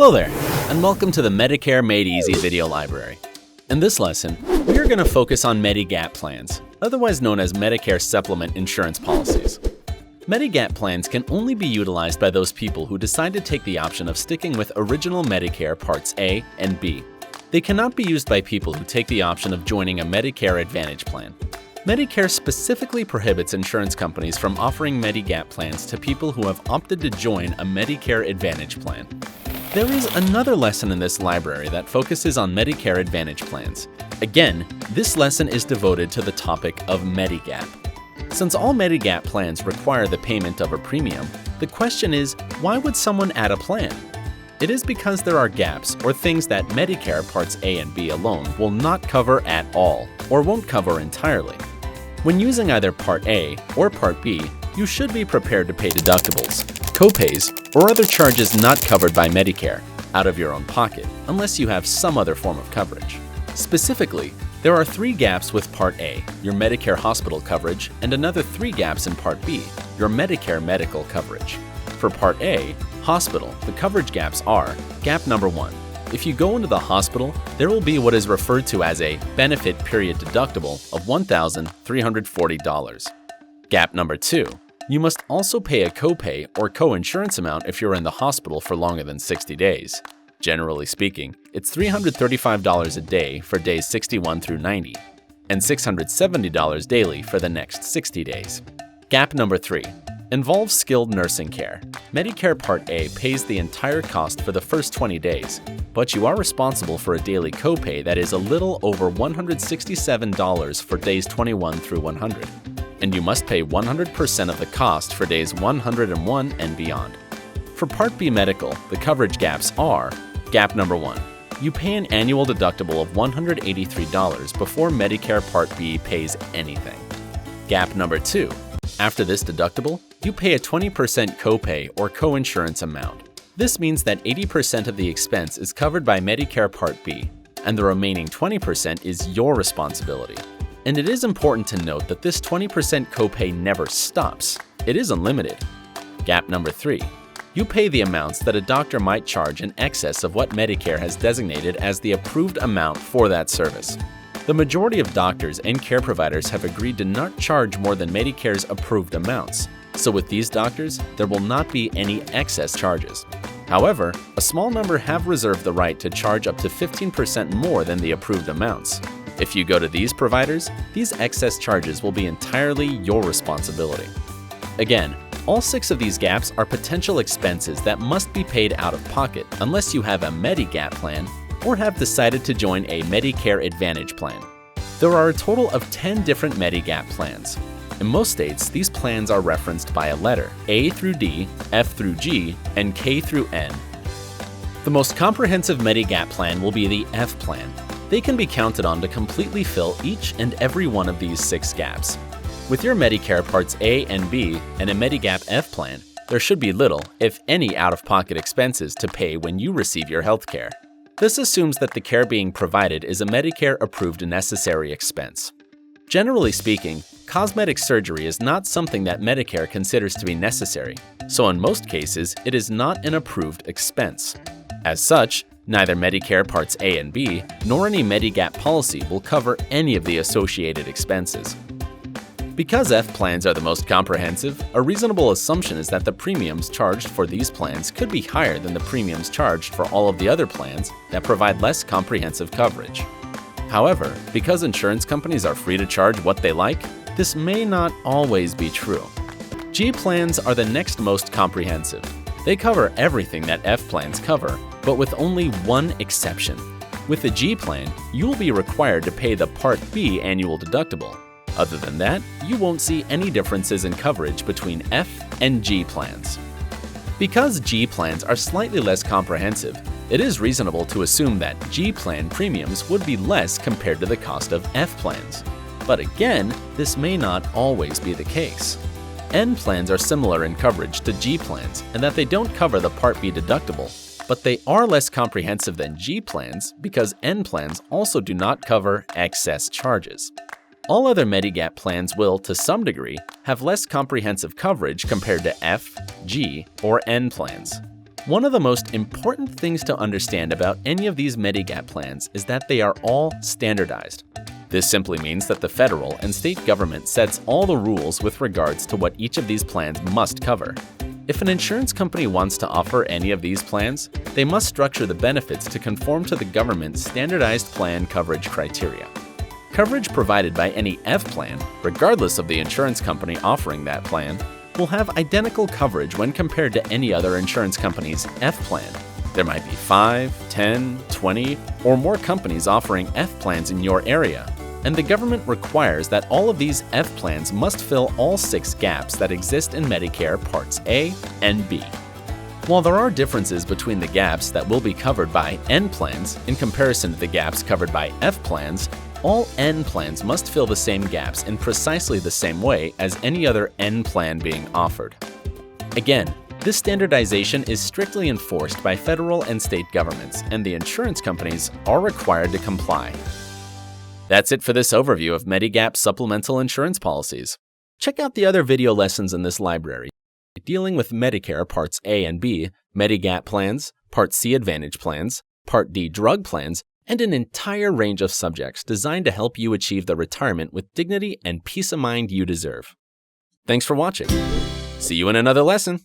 Hello there, and welcome to the Medicare Made Easy video library. In this lesson, we are going to focus on Medigap plans, otherwise known as Medicare supplement insurance policies. Medigap plans can only be utilized by those people who decide to take the option of sticking with original Medicare Parts A and B. They cannot be used by people who take the option of joining a Medicare Advantage plan. Medicare specifically prohibits insurance companies from offering Medigap plans to people who have opted to join a Medicare Advantage plan. There is another lesson in this library that focuses on Medicare Advantage plans. Again, this lesson is devoted to the topic of Medigap. Since all Medigap plans require the payment of a premium, the question is, why would someone add a plan? It is because there are gaps or things that Medicare Parts A and B alone will not cover at all, or won't cover entirely. When using either Part A or Part B, you should be prepared to pay deductibles, copays, or other charges not covered by Medicare out of your own pocket, unless you have some other form of coverage. Specifically, there are 3 gaps with Part A, your Medicare hospital coverage, and another 3 gaps in Part B, your Medicare medical coverage. For Part A, hospital, the coverage gaps are: gap number 1. If you go into the hospital, there will be what is referred to as a benefit period deductible of $1,340. Gap number 2. You must also pay a copay or co-insurance amount if you're in the hospital for longer than 60 days. Generally speaking, it's $335 a day for days 61 through 90, and $670 daily for the next 60 days. Gap number 3. Involves skilled nursing care. Medicare Part A pays the entire cost for the first 20 days, but you are responsible for a daily copay that is a little over $167 for days 21 through 100, and you must pay 100% of the cost for days 101 and beyond. For Part B medical, the coverage gaps are: gap number 1. You pay an annual deductible of $183 before Medicare Part B pays anything. Gap number 2. After this deductible, you pay a 20% copay or co-insurance amount. This means that 80% of the expense is covered by Medicare Part B, and the remaining 20% is your responsibility. And it is important to note that this 20% copay never stops. It is unlimited. Gap number 3. You pay the amounts that a doctor might charge in excess of what Medicare has designated as the approved amount for that service. The majority of doctors and care providers have agreed to not charge more than Medicare's approved amounts, so with these doctors, there will not be any excess charges. However, a small number have reserved the right to charge up to 15% more than the approved amounts. If you go to these providers, these excess charges will be entirely your responsibility. Again, all 6 of these gaps are potential expenses that must be paid out of pocket unless you have a Medigap plan or have decided to join a Medicare Advantage plan. There are a total of 10 different Medigap plans. In most states, these plans are referenced by a letter, A through D, F through G, and K through N. The most comprehensive Medigap plan will be the F plan. They can be counted on to completely fill each and every one of these 6 gaps. With your Medicare Parts A and B and a Medigap F plan, there should be little, if any, out-of-pocket expenses to pay when you receive your health care. This assumes that the care being provided is a Medicare-approved necessary expense. Generally speaking, cosmetic surgery is not something that Medicare considers to be necessary, so in most cases, it is not an approved expense. As such, neither Medicare Parts A and B nor any Medigap policy will cover any of the associated expenses. Because F plans are the most comprehensive, a reasonable assumption is that the premiums charged for these plans could be higher than the premiums charged for all of the other plans that provide less comprehensive coverage. However, because insurance companies are free to charge what they like, this may not always be true. G plans are the next most comprehensive. They cover everything that F plans cover, but with only one exception. With the G plan, you will be required to pay the Part B annual deductible. Other than that, you won't see any differences in coverage between F and G plans. Because G plans are slightly less comprehensive, it is reasonable to assume that G plan premiums would be less compared to the cost of F plans. But again, this may not always be the case. N plans are similar in coverage to G plans in that they don't cover the Part B deductible, but they are less comprehensive than G plans because N plans also do not cover excess charges. All other Medigap plans will, to some degree, have less comprehensive coverage compared to F, G, or N plans. One of the most important things to understand about any of these Medigap plans is that they are all standardized. This simply means that the federal and state government sets all the rules with regards to what each of these plans must cover. If an insurance company wants to offer any of these plans, they must structure the benefits to conform to the government's standardized plan coverage criteria. Coverage provided by any F plan, regardless of the insurance company offering that plan, will have identical coverage when compared to any other insurance company's F plan. There might be 5, 10, 20, or more companies offering F plans in your area, and the government requires that all of these F plans must fill all 6 gaps that exist in Medicare Parts A and B. While there are differences between the gaps that will be covered by N plans in comparison to the gaps covered by F plans, all N plans must fill the same gaps in precisely the same way as any other N plan being offered. Again, this standardization is strictly enforced by federal and state governments, and the insurance companies are required to comply. That's it for this overview of Medigap supplemental insurance policies. Check out the other video lessons in this library dealing with Medicare Parts A and B, Medigap plans, Part C Advantage plans, Part D drug plans, and an entire range of subjects designed to help you achieve the retirement with dignity and peace of mind you deserve. Thanks for watching. See you in another lesson.